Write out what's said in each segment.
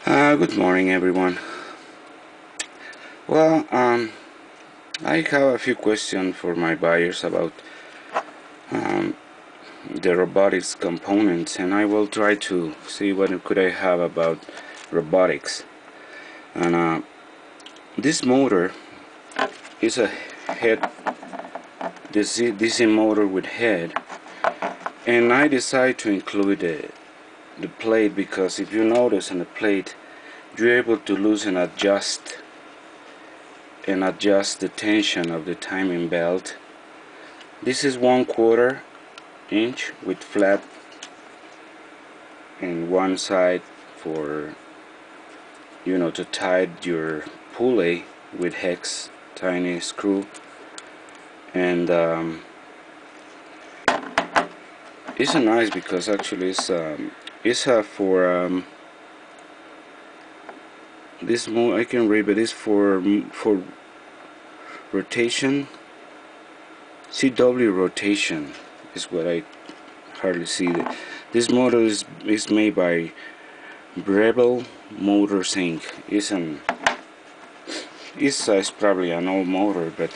Good morning, everyone. Well, I have a few questions for my buyers about um, the robotics components, and I will try to see what could I have about robotics. And this motor is a head DC motor with head, and I decided to include the plate because if you notice on the plate, you're able to loosen and adjust the tension of the timing belt. This is 1/4 inch with flat in one side for to tight your pulley with hex tiny screw, and it's a nice because actually it's for this more I can read, but it's for rotation. CW rotation is what I hardly see. This motor is made by Rebel Motors Inc. It's probably an old motor, but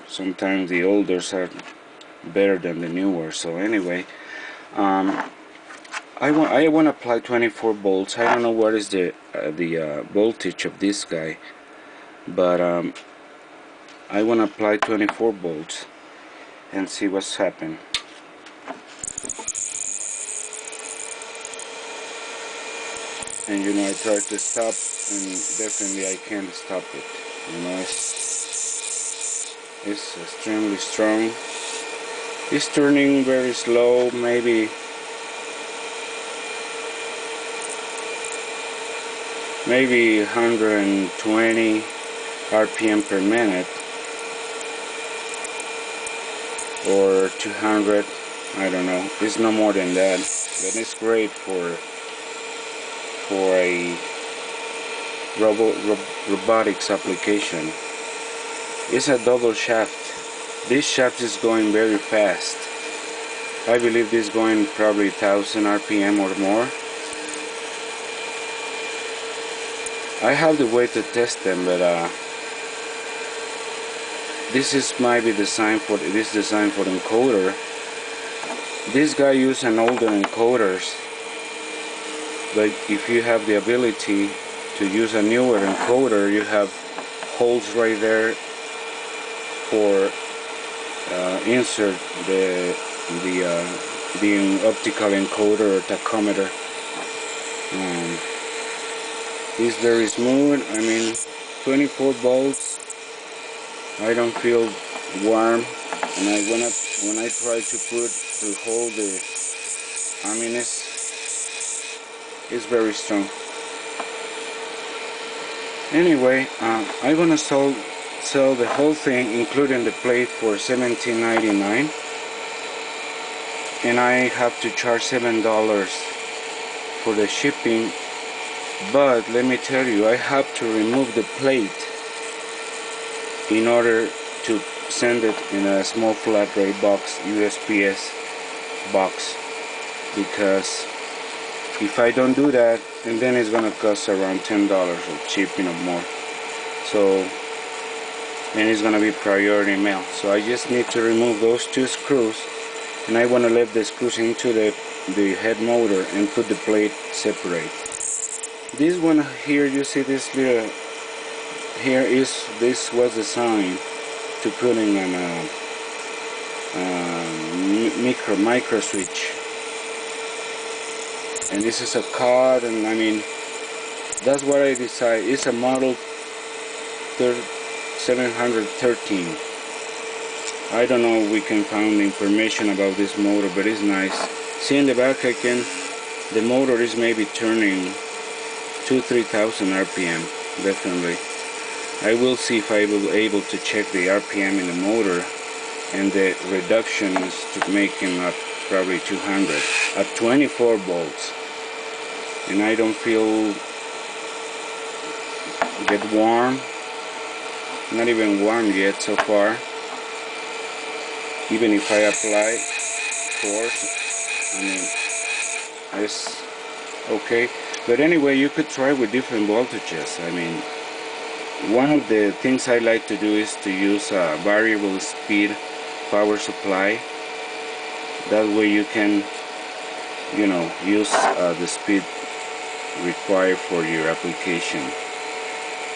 sometimes the olders are better than the newer. So anyway, I want to apply 24 volts. I don't know what is the voltage of this guy, but I want to apply 24 volts and see what's happened. And I tried to stop, and definitely I can't stop it. It's extremely strong. It's turning very slow, maybe 120 RPM per minute or 200. I don't know. It's no more than that, but it's great for a robotics application. It's a double shaft. This shaft is going very fast. I believe this is going probably 1000 RPM or more. I have the way to test them, but this might be designed for encoder. This guy used an older encoders, but if you have the ability to use a newer encoder, you have holes right there for insert the optical encoder or tachometer. It's very smooth. I mean, 24 volts. I don't feel warm, and when I try to hold the, I mean it's very strong. Anyway, I'm gonna sell the whole thing, including the plate, for $17.99, and I have to charge $7 for the shipping. But let me tell you, I have to remove the plate in order to send it in a small flat rate box, USPS box, because if I don't do that, and then it's gonna cost around $10 of shipping or more. So, and it's gonna be priority mail. So I just need to remove those two screws, and I want to let the screws into the head motor and put the plate separate. This one here, you see this little here this was designed to put in a micro switch, and this is a card, and I mean that's what I decided. It's a model 713. I don't know if we can find information about this motor, but it's nice. See in the back, the motor is maybe turning 2,000-3,000 RPM, definitely. I will see if I will able to check the RPM in the motor, and the reduction is to making up probably 200 at 24 volts, and I don't feel get warm, not even warm yet so far. Even if I apply force, I mean it's okay. But anyway, you could try with different voltages. I mean, one of the things I like to do is to use a variable speed power supply. That way you can, you know, use the speed required for your application.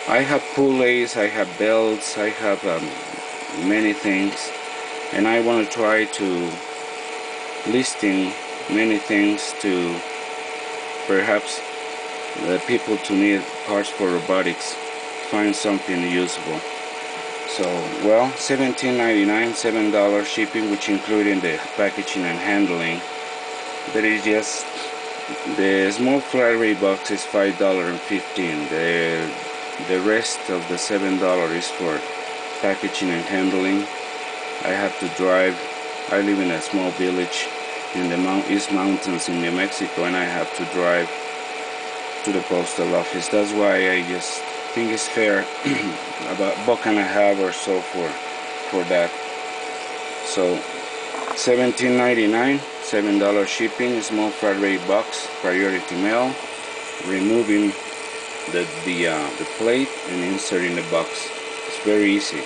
I have pulleys, I have belts, I have many things, and I want to try to listing many things to perhaps the people to need parts for robotics find something usable. So, well, $17.99, $7 shipping, which including the packaging and handling. That is just the small flat rate box is $5.15. The rest of the $7 is for packaging and handling. I have to drive. I live in a small village in the East Mountains in New Mexico, and I have to drive to the postal office. That's why I just think it's fair, about $1.50 or so for that. So $17.99, $7 shipping, small flat rate box, priority mail, removing the plate and inserting the box. It's very easy.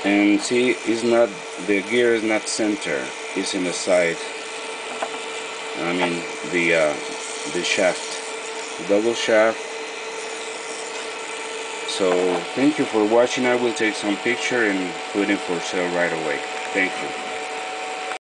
And see, it's not, the gear is not center, it's in the side. I mean the shaft, double shaft. So thank you for watching. I will take some picture and put it for sale right away. Thank you.